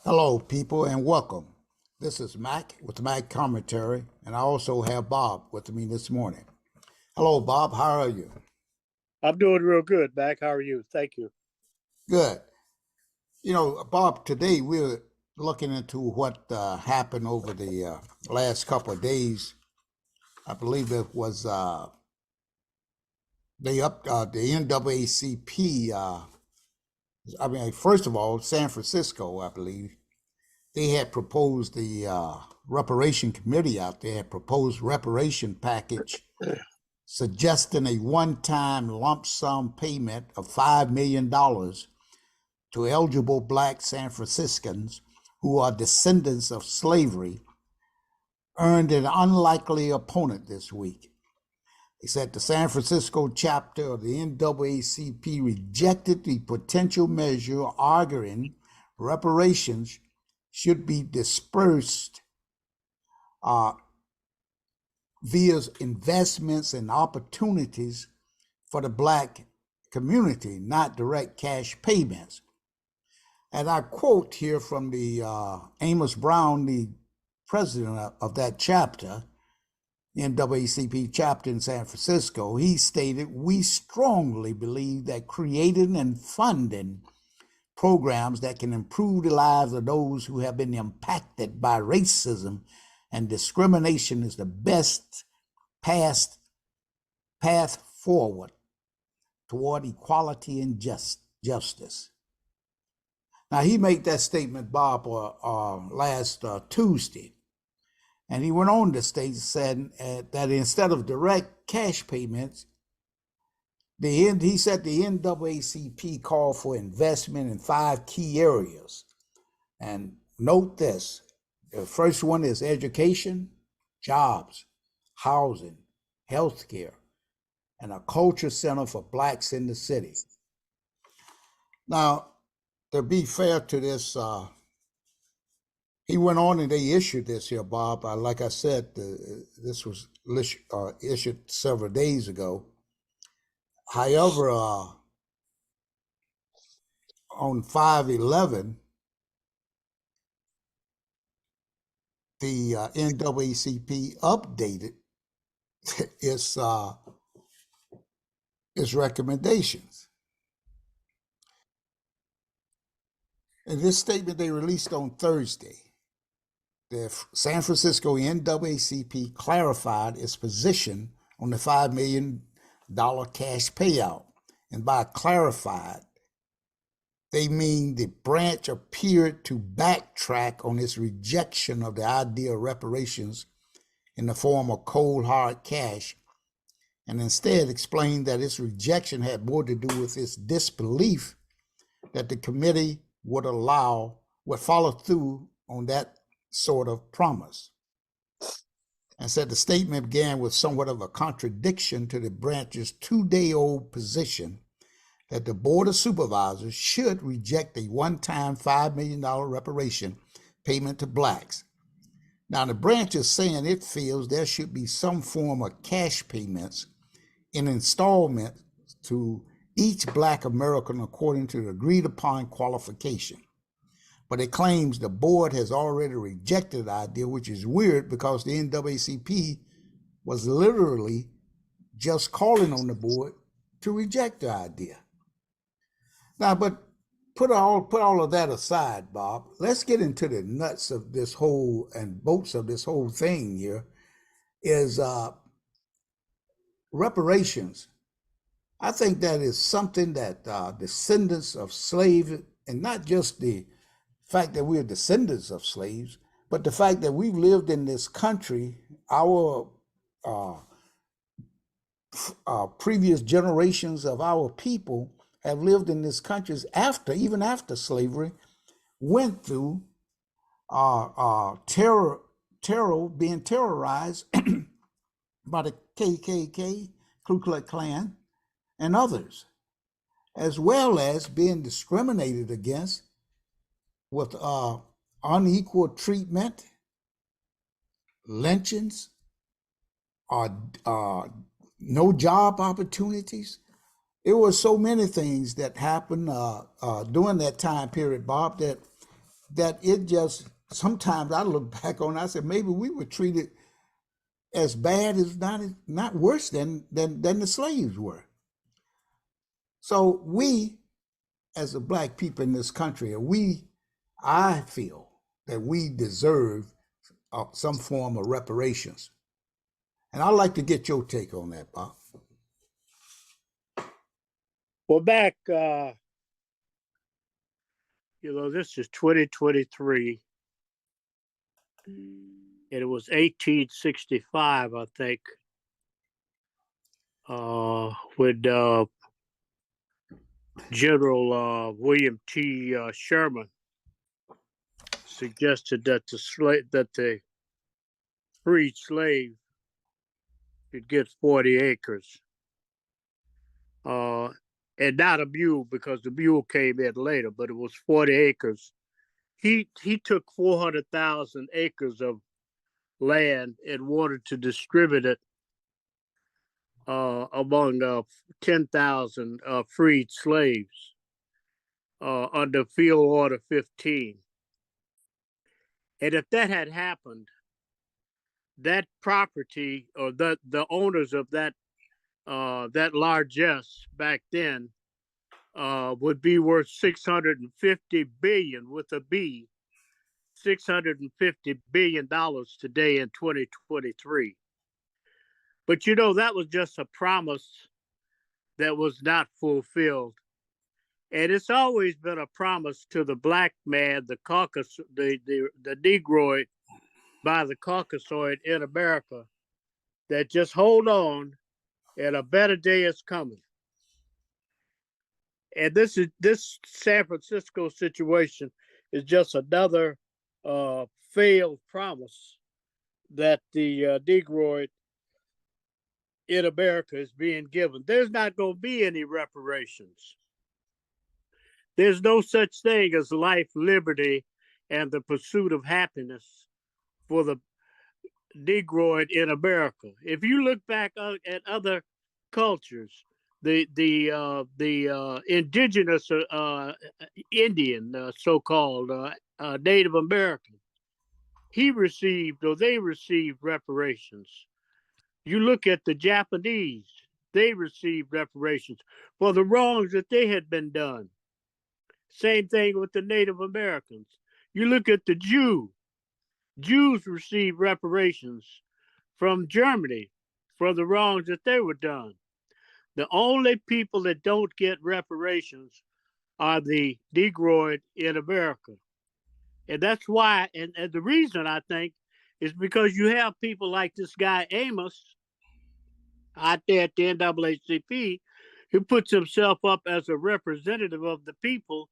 Hello, people, and welcome. This is Mac with the Mac Commentary, and I also have Bob with me this morning. Hello, Bob. How are you? I'm doing real good, Mac. How are you? Thank you. Good. Bob, today we're looking into what happened over the last couple of days. I believe it was the NAACP. First of all, San Francisco, I believe they had proposed the reparation committee out there had proposed reparation package suggesting a one-time lump sum payment of $5 million to eligible black San Franciscans who are descendants of slavery, earned an unlikely opponent this week. They said the San Francisco chapter of the NAACP rejected the potential measure, arguing reparations should be dispersed via investments and opportunities for the black community, not direct cash payments. And I quote here from the Amos Brown, the president of that chapter, NAACP chapter in San Francisco. He stated, "We strongly believe that creating and funding programs that can improve the lives of those who have been impacted by racism and discrimination is the best path forward toward equality and justice." Now, he made that statement, Bob, last Tuesday. And he went on to state, said that instead of direct cash payments, he said the NAACP called for investment in 5 key areas. And note this, the first one is education, jobs, housing, healthcare, and a culture center for blacks in the city. Now, to be fair to this, he went on and they issued this here, Bob. Like I said, this was issued several days ago. However, on 5/11, the NAACP updated its recommendations. In this statement they released on Thursday, the San Francisco NAACP clarified its position on the $5 million cash payout. And by clarified, they mean the branch appeared to backtrack on its rejection of the idea of reparations in the form of cold hard cash, and instead explained that its rejection had more to do with its disbelief that the committee would follow through on that sort of promise. And said the statement began with somewhat of a contradiction to the branch's 2-day-old position that the Board of Supervisors should reject a one-time $5 million reparation payment to blacks. Now, the branch is saying it feels there should be some form of cash payments in installments to each black American according to the agreed upon qualification. But it claims the board has already rejected the idea, which is weird because the NAACP was literally just calling on the board to reject the idea. Now, but put all of that aside, Bob. Let's get into the nuts of this whole and bolts of this whole thing here. Is reparations. I think that is something that descendants of slaves, and not just the fact that we're descendants of slaves, but the fact that we've lived in this country, our previous generations of our people have lived in this country even after slavery, went through being terrorized by the KKK, Ku Klux Klan, and others, as well as being discriminated against with unequal treatment, lynchings, no job opportunities. It was so many things that happened during that time period, Bob, that that it just, sometimes I look back on it, I said, maybe we were treated as bad as not worse than the slaves were. So we, as a black people in this country, I feel that we deserve some form of reparations. And I'd like to get your take on that, Bob. Well, back, this is 2023, and it was 1865, I think, when General William T. Sherman suggested that the freed slave could get 40 acres. And not a mule, because the mule came in later, but it was 40 acres. He took 400,000 acres of land and wanted to distribute it among 10,000 freed slaves under Field Order 15. And if that had happened, that property, or the owners of that largesse back then would be worth 650 billion with a B, $650 billion today in 2023. But that was just a promise that was not fulfilled. And it's always been a promise to the black man, the Negroid by the Caucasoid in America, that just hold on and a better day is coming. And this San Francisco situation is just another failed promise that the Negroid in America is being given. There's not going to be any reparations. There's no such thing as life, liberty, and the pursuit of happiness for the Negroid in America. If you look back at other cultures, the indigenous Indian, so-called Native American, they received reparations. You look at the Japanese, they received reparations for the wrongs that they had been done. Same thing with the Native Americans. You look at the Jews received reparations from Germany for the wrongs that they were done. The only people that don't get reparations are the Negroid in America. And that's why, and the reason, I think, is because you have people like this guy Amos out there at the NAACP, who puts himself up as a representative of the people,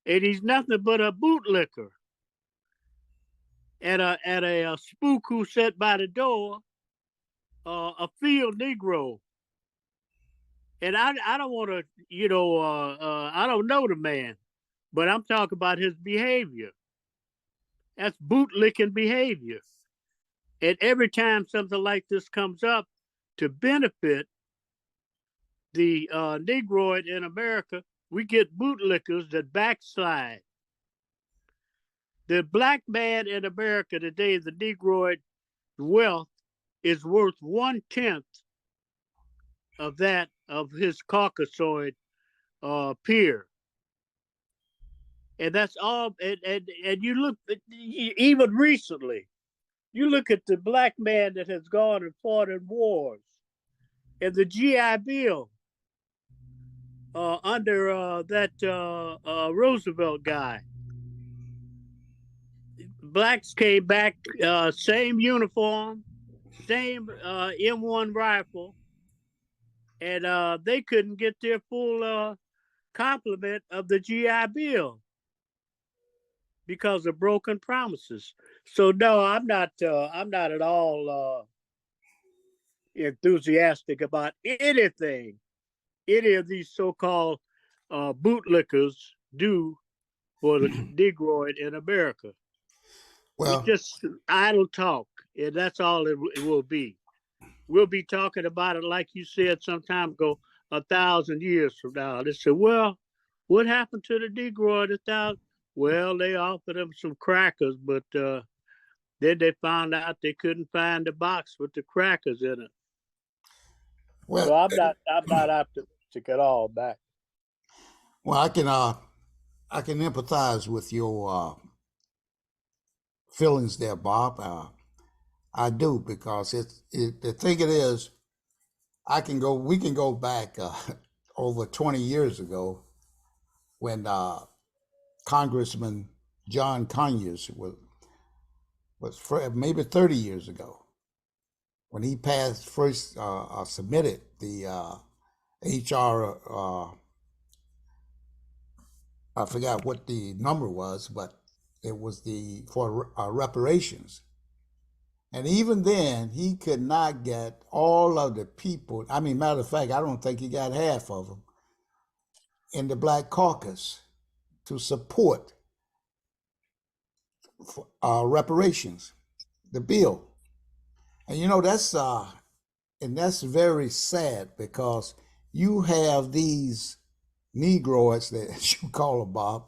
and he's nothing but a bootlicker and a spook who sat by the door, a field Negro. And I don't want to, I don't know the man, but I'm talking about his behavior. That's bootlicking behavior. And every time something like this comes up to benefit the Negroid in America, we get bootlickers that backslide. The black man in America today, the Negroid wealth, is worth 1/10 of that of his Caucasoid peer. And that's all. And you look, even recently, you look at the black man that has gone and fought in wars, and the GI Bill under that Roosevelt guy. Blacks came back, same uniform, same M1 rifle, and they couldn't get their full complement of the GI Bill because of broken promises. So no, I'm not at all enthusiastic about anything any of these so-called bootlickers do for the Negroid in America. Well, It's just idle talk, and that's all it will be. We'll be talking about it, like you said some time ago, 1,000 years from now. They say, well, what happened to the Negroid Well, they offered them some crackers, but then they found out they couldn't find the box with the crackers in it. Well, So I'm not optimistic at all back. well, I can empathize with your feelings there, Bob. I do because the thing it is, we can go back over 20 years ago when Congressman John Conyers maybe 30 years ago when he submitted the HR. I forgot what the number was, but it was for reparations. And even then, he could not get all of the people. I mean, matter of fact, I don't think he got half of them in the Black Caucus to support reparations, the bill. And that's very sad because you have these Negroids that you call them, Bob.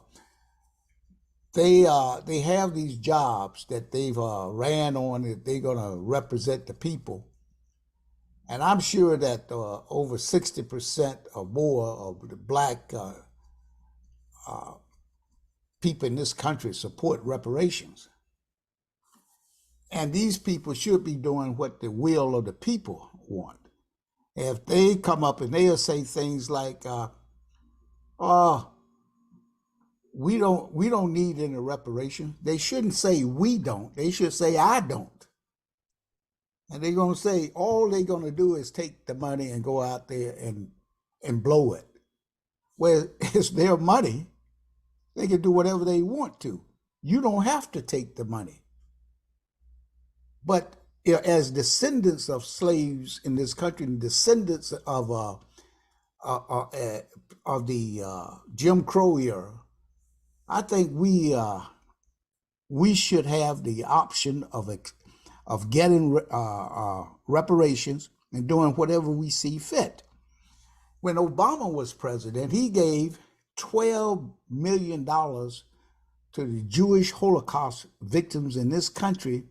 They have these jobs that they've ran on that they're gonna represent the people, and I'm sure that over 60% or more of the black people in this country support reparations. And these people should be doing what the will of the people want. If they come up and they'll say things like, "Oh, we don't need any reparation," they shouldn't say we don't. They should say I don't. And they're gonna say all they're gonna do is take the money and go out there and blow it. Well, it's their money. They can do whatever they want to. You don't have to take the money. But as descendants of slaves in this country, and descendants of the Jim Crow era, I think we should have the option of getting reparations and doing whatever we see fit. When Obama was president, he gave $12 million to the Jewish Holocaust victims in this country.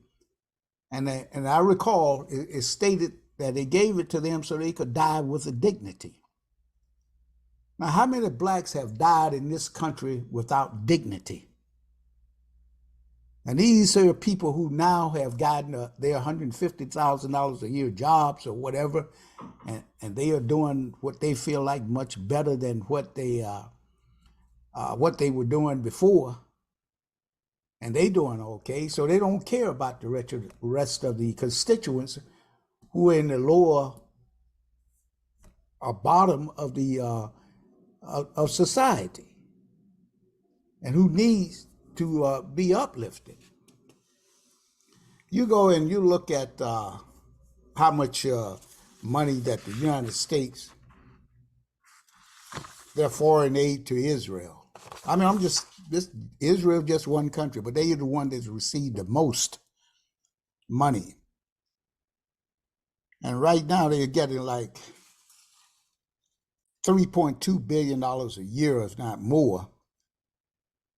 And I recall it stated that they gave it to them so they could die with a dignity. Now, how many blacks have died in this country without dignity? And these are people who now have gotten their $150,000 a year jobs or whatever, and they are doing what they feel like much better than what they were doing before. And they doing okay, so they don't care about the rest of the constituents who are in the lower or bottom of the of society, and who needs to be uplifted. You go and you look at how much money that the United States, their foreign aid to Israel. I mean, Israel just one country, but they are the one that's received the most money. And right now they're getting like $3.2 billion a year, if not more.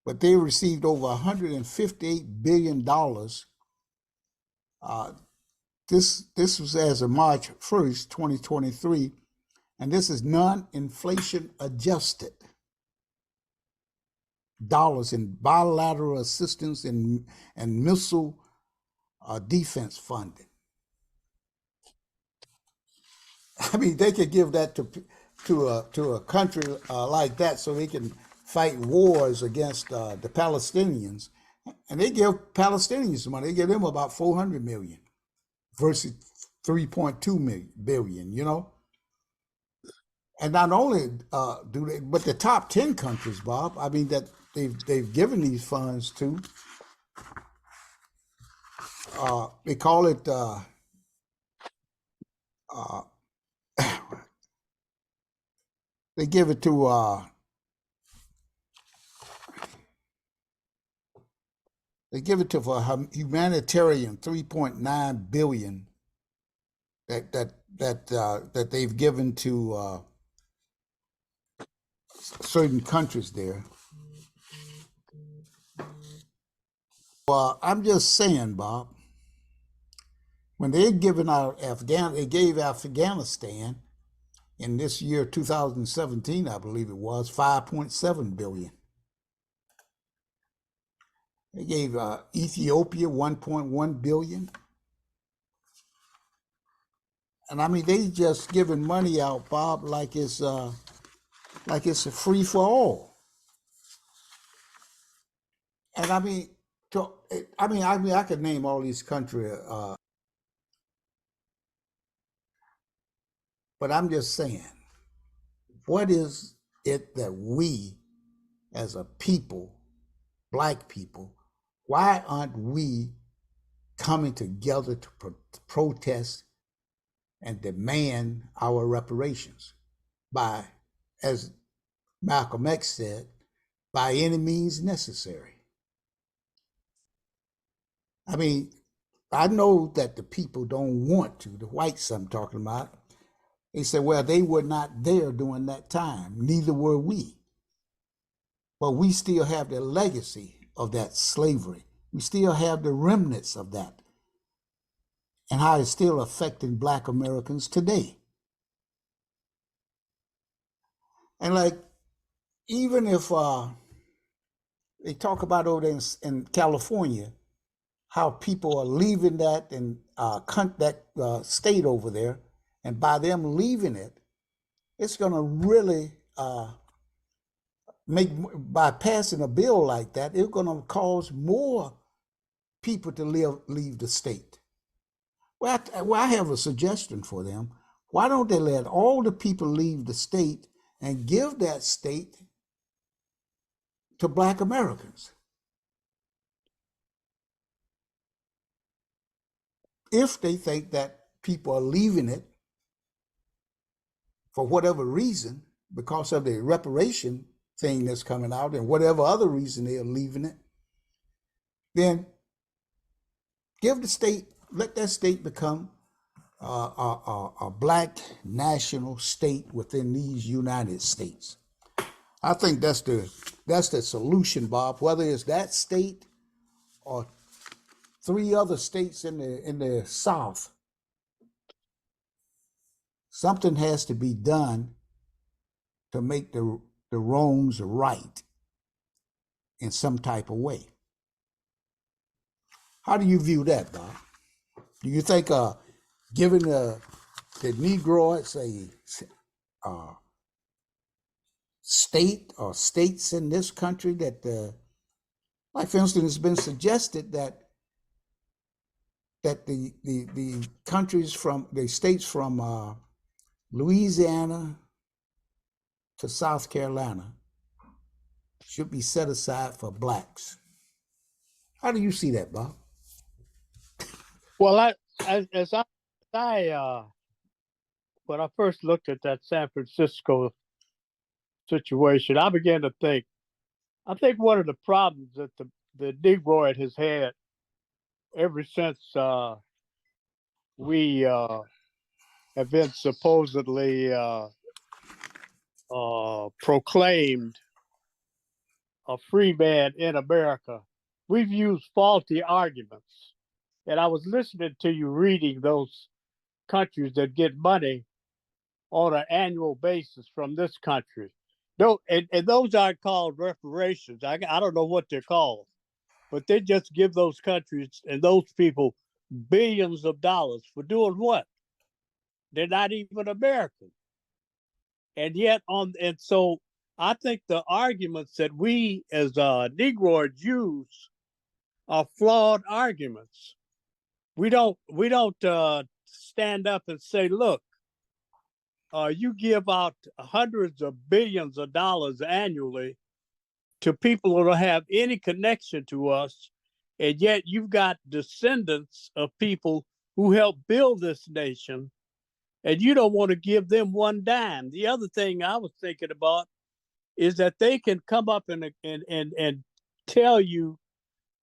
But they received over $158 billion. This was as of March 1st, 2023, and this is non-inflation adjusted dollars in bilateral assistance and missile defense funding. I mean, they could give that to a country like that so they can fight wars against the Palestinians, and they give Palestinians money. They give them about 400 million versus 3.2 billion. And not only do they, but the top 10 countries, Bob. I mean that they've given these funds to. They call it. They give it to. They give it to for humanitarian 3.9 billion that they've given to certain countries there. I'm just saying, Bob, when they given out they gave Afghanistan in this year 2017, I believe it was 5.7 billion. They gave Ethiopia 1.1 billion. And I mean, they just giving money out, Bob, like it's a free for all. And I mean, I could name all these countries, but I'm just saying, what is it that we, as a people, black people, why aren't we coming together to protest and demand our reparations by, as Malcolm X said, by any means necessary? I mean, I know that the people don't want to, the whites I'm talking about. They said, well, they were not there during that time, neither were we. But we still have the legacy of that slavery. We still have the remnants of that and how it's still affecting black Americans today. And like, even if they talk about over there in California, how people are leaving that and state over there, and by them leaving it, it's going to really by passing a bill like that, it's going to cause more people to leave the state. Well, I have a suggestion for them. Why don't they let all the people leave the state and give that state to black Americans? If they think that people are leaving it for whatever reason, because of the reparation thing that's coming out and whatever other reason they are leaving it, then let that state become a black national state within these United States. I think that's the solution, Bob. Whether it's that state or 3 other states in the South, something has to be done to make the wrongs right in some type of way. How do you view that, Bob? Do you think giving the Negroids a state or states in this country that, like for instance, it's been suggested that the countries from the states from Louisiana to South Carolina should be set aside for blacks. How do you see that, Bob? Well, when I first looked at that San Francisco situation, I began to think. I think one of the problems that the Negroid has had ever since we have been supposedly proclaimed a free man in America, we've used faulty arguments. And I was listening to you reading those countries that get money on an annual basis from this country. No, and those aren't called reparations. I don't know what they're called, but they just give those countries and those people billions of dollars for doing what? They're not even American. And yet and so I think the arguments that we as Negroids use are flawed arguments. We don't stand up and say, look, you give out hundreds of billions of dollars annually to people who don't have any connection to us, and yet you've got descendants of people who helped build this nation, and you don't want to give them one dime. The other thing I was thinking about is that they can come up and tell you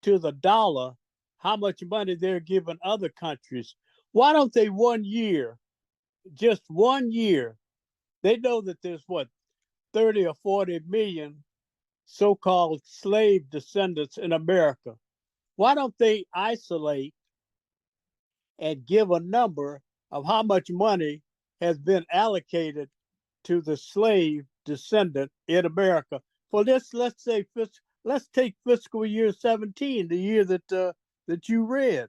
to the dollar how much money they're giving other countries. Why don't they 1 year, just 1 year, they know that there's 30 or 40 million so-called slave descendants in America. Why don't they isolate and give a number of how much money has been allocated to the slave descendant in America for this? Let's take fiscal year 17, the year that you read,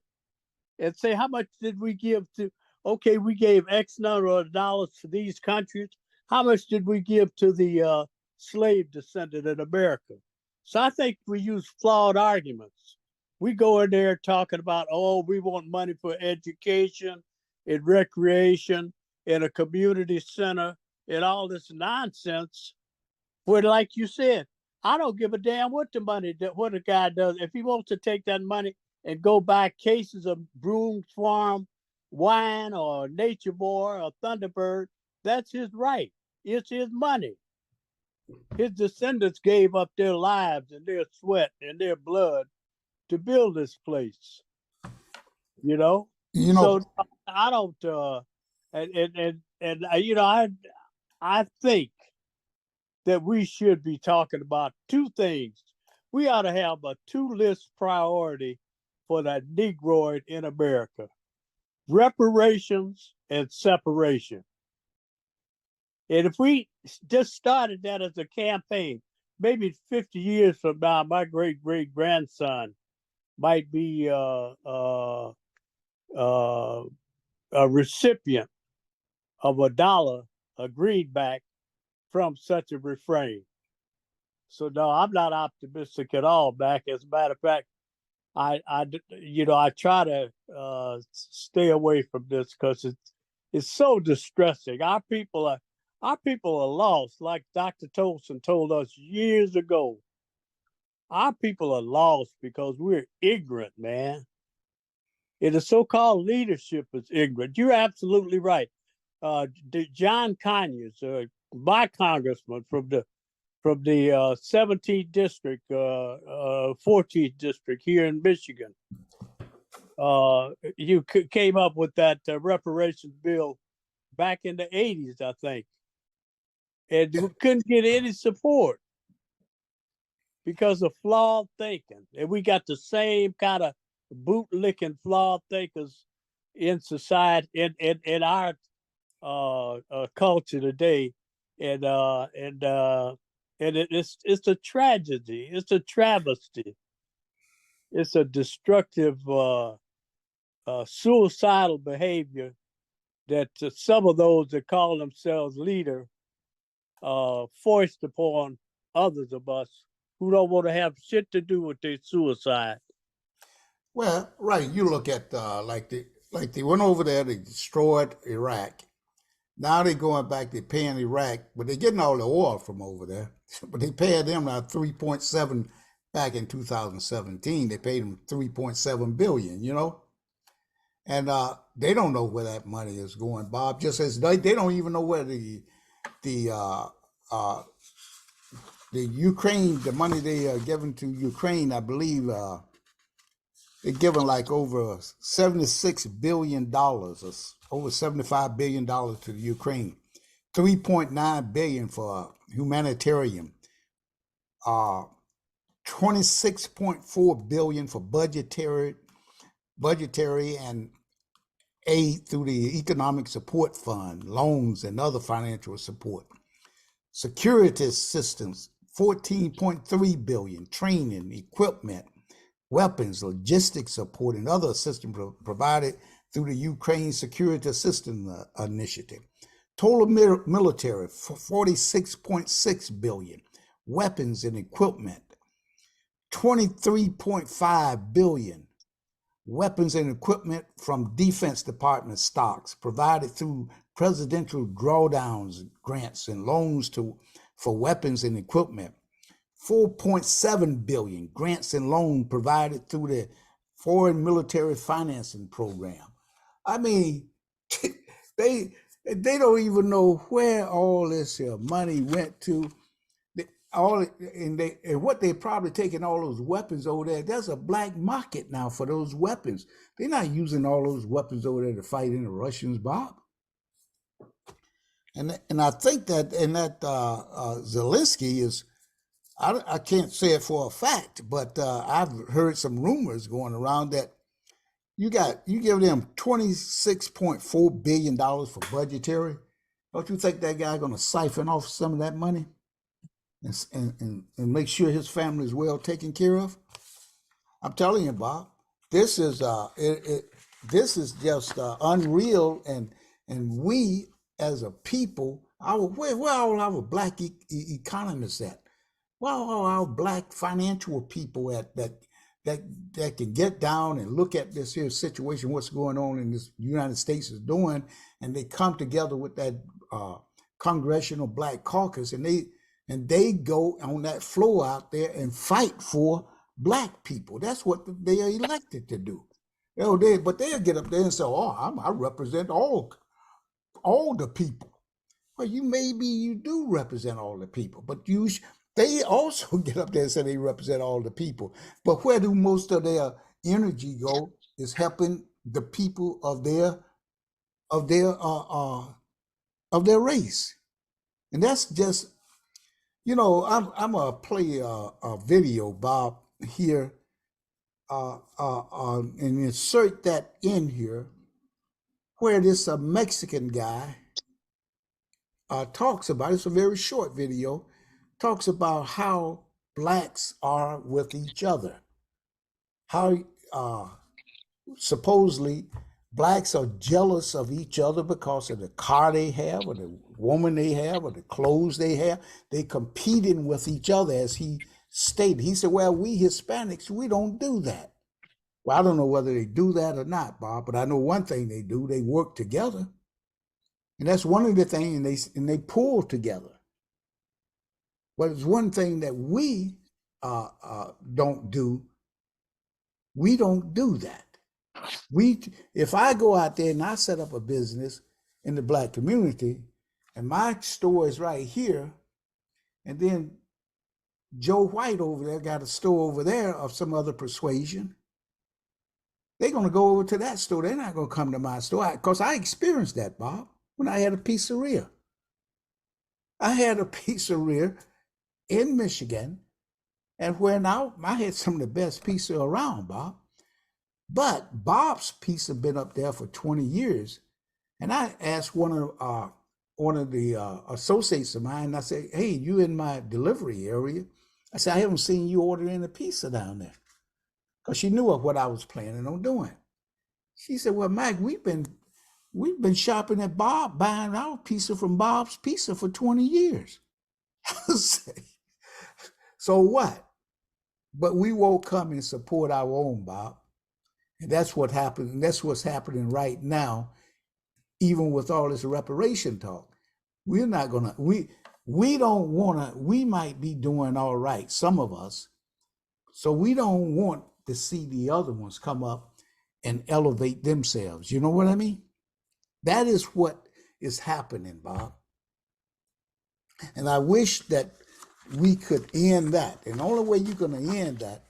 and say how much did we give to? Okay, we gave X number of dollars to these countries. How much did we give to the slave descendant in America? So I think we use flawed arguments. We go in there talking about, oh, we want money for education and recreation and a community center and all this nonsense. Where, like you said, I don't give a damn what the money what a guy does. If he wants to take that money and go buy cases of Broom Farm wine or Nature Boy or Thunderbird, that's his right. It's his money. His descendants gave up their lives and their sweat and their blood to build this place. You know, You so know, I don't. You know, I think that we should be talking about two things. We ought to have a two-list priority for that Negroid in America: reparations and separation. And if we just started that as a campaign, maybe 50 years from now, my great-great-grandson might be a recipient of a greenback from such a refrain. So no, I'm not optimistic at all, Mac. As a matter of fact, I try to stay away from this because it's so distressing. Our people are lost, like Dr. Tolson told us years ago. Our people are lost because we're ignorant, man. And the so-called leadership is ignorant. You're absolutely right. John Conyers, my congressman from the 17th district, 14th district here in Michigan, you came up with that reparations bill back in the 80s, I think, and we couldn't get any support because of flawed thinking. And we got the same kind of bootlicking flawed thinkers in society, in our culture today, and it's a tragedy. It's a travesty. It's a destructive, suicidal behavior that some of those that call themselves leader foist upon others of us who don't want to have shit to do with their suicide. well, right. You look at like they went over there, they destroyed Iraq. Now they're going back, they're paying Iraq, but they're getting all the oil from over there. But they paid them now 3.7 back in 2017. They paid them 3.7 billion, you know? And they don't know where that money is going, Bob. Just as they don't even know where the uh, the Ukraine, the money they are giving to Ukraine, I believe they're giving like over $76 billion, or over $75 billion to the Ukraine, 3.9 billion for humanitarian, uh, 26.4 billion for budgetary and aid through the Economic Support Fund, loans and other financial support. Security assistance, 14.3 billion, training, equipment, weapons, logistics support, and other assistance provided through the Ukraine Security Assistance Initiative. Total military, 46.6 billion, weapons and equipment, 23.5 billion, weapons and equipment from Defense Department stocks provided through presidential drawdowns, grants, and loans for weapons and equipment. 4.7 billion grants and loans provided through the Foreign Military Financing Program. I mean, they don't even know where all this money went to. And what they probably taking all those weapons over there. There's a black market now for those weapons. They're not using all those weapons over there to fight in the Russians, Bob. And I think that Zelensky is I can't say it for a fact, but I've heard some rumors going around that you give them $26.4 billion for budgetary. Don't you think that guy going to siphon off some of that money and make sure his family is well taken care of? I'm telling you, Bob, this is this is just unreal, and we as a people, where all our black economists at? Where are all our black financial people at that that can get down and look at this here situation, what's going on in this United States is doing, and they come together with that Congressional Black Caucus, and they go on that floor out there and fight for black people. That's what they are elected to do. You know, but they'll get up there and say, "Oh, I represent all the people." Well, you do represent all the people, but they also get up there and say they represent all the people. But where do most of their energy go is helping the people of their race, and that's just, I'm gonna play a video, Bob, here, and insert that in here, where this Mexican guy talks about. It's a very short video. Talks about how blacks are with each other. How supposedly blacks are jealous of each other because of the car they have, or the woman they have, or the clothes they have. They competing with each other, as he stated. He said, "Well, we Hispanics, we don't do that." Well, I don't know whether they do that or not, Bob, but I know one thing they do: they work together, and that's one of the things, and they pull together. But it's one thing that we don't do. We don't do that. If I go out there and I set up a business in the black community, and my store is right here, and then Joe White over there got a store over there of some other persuasion, they're going to go over to that store. They're not going to come to my store, because I experienced that, Bob, when I had a pizzeria. I had a pizzeria in Michigan, and where now I had some of the best pizza around, Bob. But Bob's pizza been up there for 20 years, and I asked one of the associates of mine. I said, "Hey, you in my delivery area?" I said, "I haven't seen you ordering a pizza down there," because she knew of what I was planning on doing. She said, "Well, Mike, we've been shopping at Bob, buying our pizza from Bob's Pizza for 20 years." I said, "So what?" But we won't come and support our own, Bob. And that's what happened. And that's what's happening right now, even with all this reparation talk. We're not gonna, we don't wanna, we might be doing all right, some of us. So we don't want to see the other ones come up and elevate themselves. You know what I mean? That is what is happening, Bob. And I wish that we could end that. And the only way you're gonna end that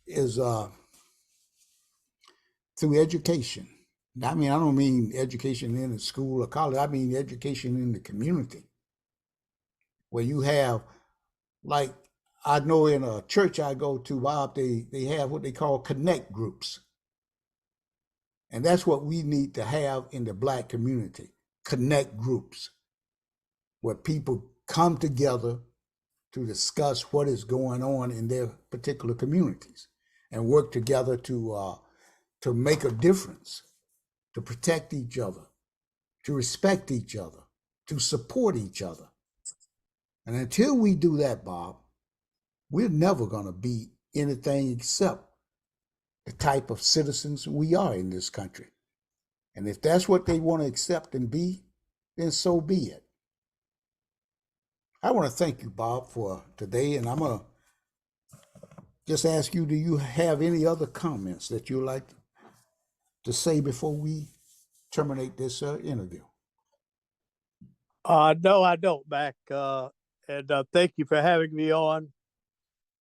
is through education. I mean, I don't mean education in a school or college. I mean education in the community, where you have, like, I know in a church I go to, Bob, they have what they call connect groups. And that's what we need to have in the black community: connect groups, where people come together to discuss what is going on in their particular communities and work together to make a difference, to protect each other, to respect each other, to support each other. And until we do that, Bob, we're never going to be anything except the type of citizens we are in this country. And if that's what they want to accept and be, then so be it. I want to thank you, Bob, for today. And I'm going to just ask you, do you have any other comments that you'd like to say before we terminate this interview? No, I don't, Mac. And thank you for having me on.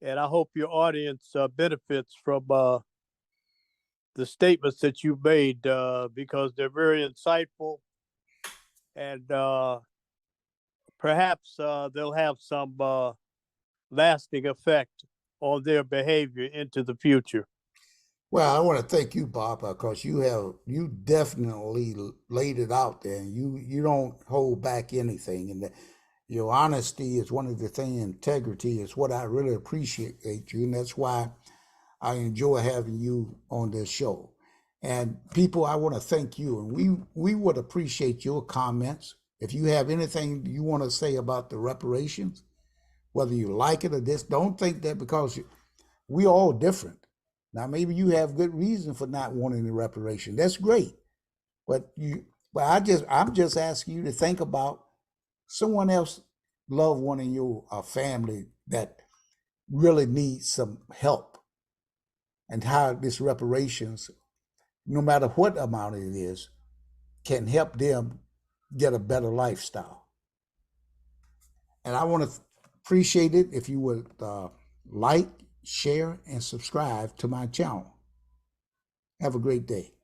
And I hope your audience benefits from the statements that you made, because they're very insightful, and perhaps they'll have some lasting effect on their behavior into the future. Well, I want to thank you, Bob, because you definitely laid it out there, and you don't hold back anything, and your honesty is one of the things. Integrity is what I really appreciate you, and that's why I enjoy having you on this show. And people, I want to thank you, and we would appreciate your comments. If you have anything you want to say about the reparations, whether you like it or this, don't think that because we all different. Now, maybe you have good reason for not wanting the reparation. That's great, but I'm just asking you to think about someone else, loved one in your family that really needs some help, and how this reparations, no matter what amount it is, can help them get a better lifestyle. And I want to appreciate it if you would like, share, and subscribe to my channel. Have a great day.